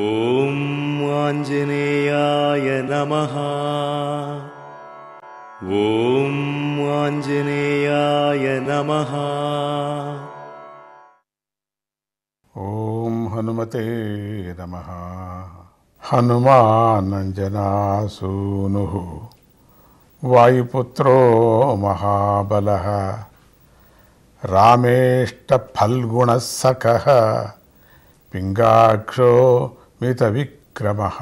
ఓం ఆంజనేయాయ నమః. ఓం ఆంజనేయాయ నమః. ఓం హనుమతే నమః. హనుమానంజనాసూనుః వాయుపుత్రో మహాబలః రామేష్టఫల్గుణః సఖః పింగాక్షో మితవిక్రమః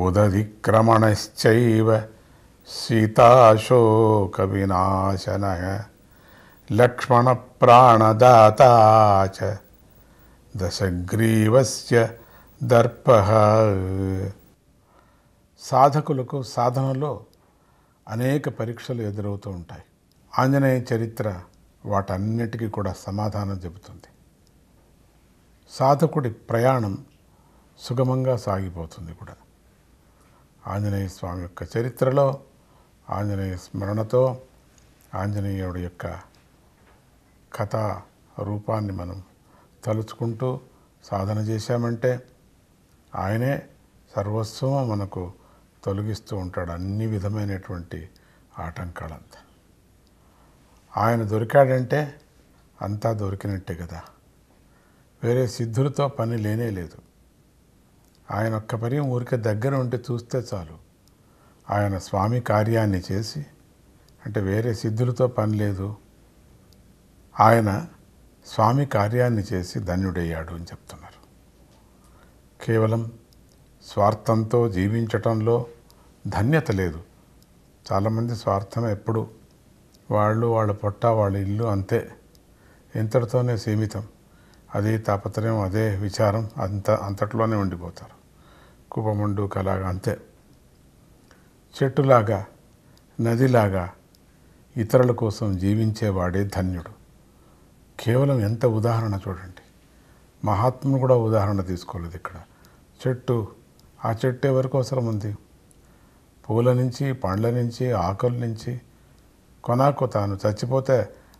ఉదధిక్రమణశ్చైవ సీతాశోకవినాశనః లక్ష్మణప్రాణదాతా చ దశగ్రీవస్య దర్పః. సాధకులకు సాధనలో అనేక పరీక్షలు ఎదురవుతూ ఉంటాయి. ఆంజనేయ చరిత్ర వాటన్నిటికీ కూడా సమాధానం చెబుతుంది. సాధకుడి ప్రయాణం సుగమంగా సాగిపోతుంది కూడా. ఆంజనేయ స్వామి యొక్క చరిత్రలో ఆంజనేయ స్మరణతో ఆంజనేయుడి యొక్క కథా రూపాన్ని మనం తలుచుకుంటూ సాధన చేశామంటే ఆయనే సర్వస్వం మనకు తొలగిస్తూ ఉంటాడు అన్ని విధమైనటువంటి ఆటంకాలంతా. ఆయన దొరికాడంటే అంతా దొరికినట్టే కదా. వేరే సిద్ధులతో పని లేనే లేదు. ఆయన ఒక్క పని ఊరికే దగ్గర ఉంటే చూస్తే చాలు. ఆయన స్వామి కార్యాన్ని చేసి, అంటే వేరే సిద్ధులతో పని లేదు, ఆయన స్వామి కార్యాన్ని చేసి ధన్యుడయ్యాడు అని చెప్తున్నారు. కేవలం స్వార్థంతో జీవించటంలో ధన్యత లేదు. చాలామంది స్వార్థం ఎప్పుడు వాళ్ళ పొట్ట వాళ్ళ ఇల్లు అంతే, ఇంతటితోనే సీమితం. అదే తాపత్రయం, అదే విచారం, అంతట్లోనే ఉండిపోతారు. కుపముండు కలాగా అంతే. చెట్టులాగా నదిలాగా ఇతరుల కోసం జీవించేవాడే ధన్యుడు. కేవలం ఎంత ఉదాహరణ చూడండి. మహాత్మును కూడా ఉదాహరణ తీసుకోలేదు ఇక్కడ. చెట్టు, ఆ చెట్టు ఎవరికి అవసరం ఉంది? పూల నుంచి, పండ్ల నుంచి, ఆకుల నుంచి, కొనాకు తాను చచ్చిపోతే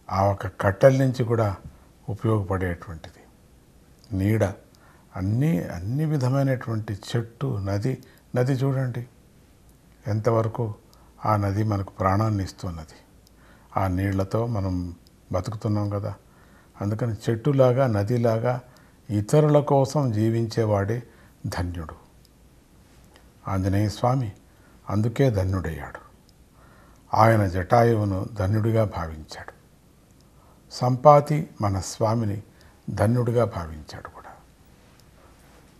ఆ ఒక కట్టెల నుంచి కూడా ఉపయోగపడేటువంటిది. నీడ, అన్ని విధమైనటువంటి చెట్టు, నది చూడండి ఎంతవరకు ఆ నది మనకు ప్రాణాన్ని ఇస్తున్నది. ఆ నీళ్లతో మనం బతుకుతున్నాం కదా. అందుకని చెట్టులాగా నదిలాగా ఇతరుల కోసం జీవించేవాడే ధన్యుడు. ఆంజనేయ స్వామి అందుకే ధన్యుడయ్యాడు. ఆయన జటాయువును ధన్యుడిగా భావించాడు. సంపాతి మన స్వామిని ధన్యుడిగా భావించాడు కూడా.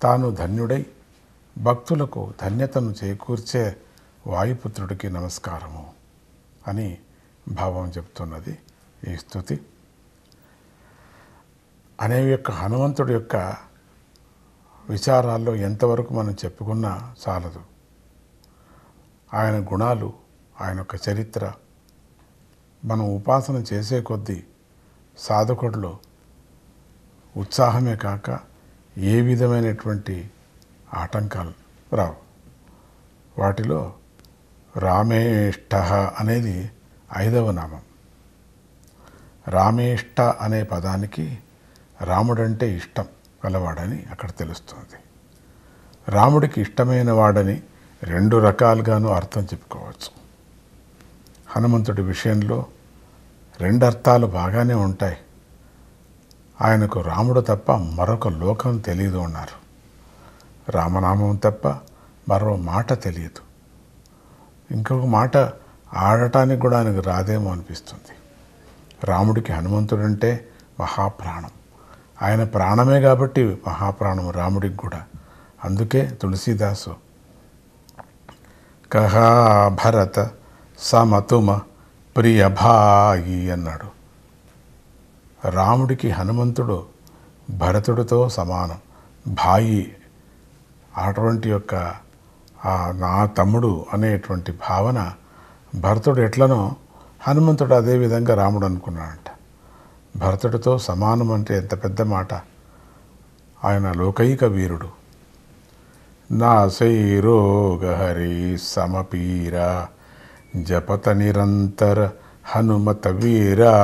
తాను ధన్యుడై భక్తులకు ధన్యతను చేకూర్చే వాయుపుత్రుడికి నమస్కారము అని భావం చెప్తున్నది ఈ స్తుతి. అనే యొక్క హనుమంతుడి యొక్క విచారాల్లో ఎంతవరకు మనం చెప్పుకున్నా చాలదు. ఆయన గుణాలు, ఆయన యొక్క చరిత్ర మనం ఉపాసన చేసే కొద్దీ సాధకుడిలో ఉత్సాహమే కాక ఏ విధమైనటువంటి ఆటంకాలు రావు. వాటిలో రామేష్ట అనేది 5వ నామం. రామేష్ట అనే పదానికి రాముడంటే ఇష్టం గలవాడని అక్కడ తెలుస్తుంది. రాముడికి ఇష్టమైన వాడని 2 రకాలుగాను అర్థం చెప్పుకోవచ్చు. హనుమంతుడి విషయంలో 2 అర్థాలు బాగానే ఉంటాయి. ఆయనకు రాముడు తప్ప మరొక లోకం తెలియదు అన్నారు. రామనామం తప్ప మరో మాట తెలియదు. ఇంకొక మాట ఆడటానికి కూడా ఆయనకు రాదేమో అనిపిస్తుంది. రాముడికి హనుమంతుడంటే మహాప్రాణం. ఆయన ప్రాణమే కాబట్టి మహాప్రాణం రాముడికి కూడా. అందుకే తులసీదాసు కహా భరత సమతుమ ప్రియభాయి అన్నాడు. రాముడికి హనుమంతుడు భరతుడితో సమానం, భాయి. అటువంటి యొక్క నా తమ్ముడు అనేటువంటి భావన భరతుడు ఎట్లనో హనుమంతుడు అదేవిధంగా రాముడు అనుకున్నాడంట. భరతుడితో సమానం అంటే ఎంత పెద్ద మాట. ఆయన లోకైక వీరుడు. నాసైరోగహరి సమపీరా జపత నిరంతర హనుమత వీరా.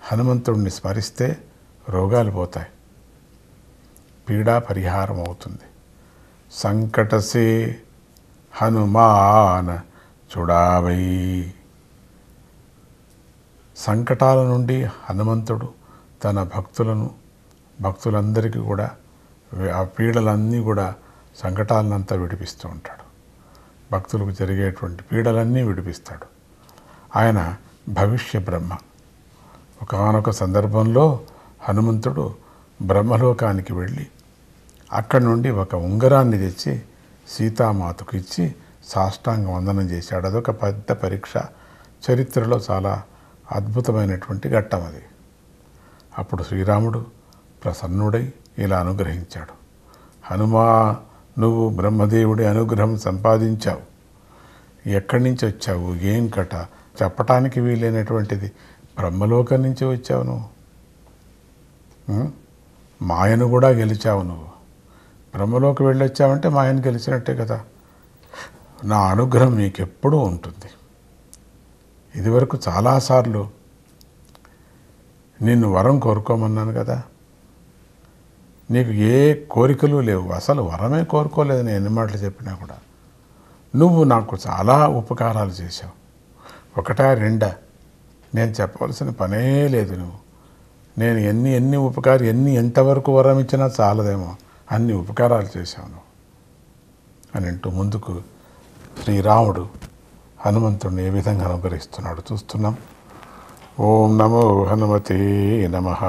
హనుమంతుడిని స్మరిస్తే రోగాలు పోతాయి. పీడా పరిహారం అవుతుంది. సంకటసే హనుమాన్ చుడావై. సంకటాల నుండి హనుమంతుడు తన భక్తులందరికీ కూడా ఆ పీడలన్నీ కూడా సంకటాలనంతా విడిపిస్తూ ఉంటాడు. భక్తులకు జరిగేటువంటి పీడలన్నీ విడిపిస్తాడు. ఆయన భవిష్య బ్రహ్మ. ఒకానొక సందర్భంలో హనుమంతుడు బ్రహ్మలోకానికి వెళ్ళి అక్కడి నుండి ఒక ఉంగరాన్ని తెచ్చి సీతామాతకు ఇచ్చి సాష్టాంగ వందనం చేశాడు. అదొక పెద్ద పరీక్ష. చరిత్రలో చాలా అద్భుతమైనటువంటి ఘట్టం అది. అప్పుడు శ్రీరాముడు ప్రసన్నుడై ఇలా అనుగ్రహించాడు. హనుమా, నువ్వు బ్రహ్మదేవుడి అనుగ్రహం సంపాదించావు. ఎక్కడి నుంచి వచ్చావు, ఏం కట చెప్పటానికి వీలైనటువంటిది. బ్రహ్మలోకం నుంచి వచ్చావు నువ్వు. మాయను కూడా గెలిచావు నువ్వు. బ్రహ్మలోకి వెళ్ళొచ్చావంటే మాయను గెలిచినట్టే కదా. నా అనుగ్రహం నీకెప్పుడూ ఉంటుంది. ఇదివరకు చాలాసార్లు నిన్ను వరం కోరుకోమన్నాను కదా. నీకు ఏ కోరికలు లేవు, అసలు వరమే కోరుకోలేదు నేను ఎన్ని మాటలు చెప్పినా కూడా. నువ్వు నాకు చాలా ఉపకారాలు చేశావు. ఒకటా రెండా నేను చెప్పవలసిన పనే లేదు. నేను ఎన్ని ఎంతవరకు వరం ఇచ్చినా చాలదేమో, అన్ని ఉపకారాలు చేశావు నువ్వు అని అంటూ ముందుకు శ్రీరాముడు హనుమంతుడిని ఏ విధంగా అనుగ్రహిస్తున్నాడు చూస్తున్నాం. ఓం నమో హనుమతే నమః.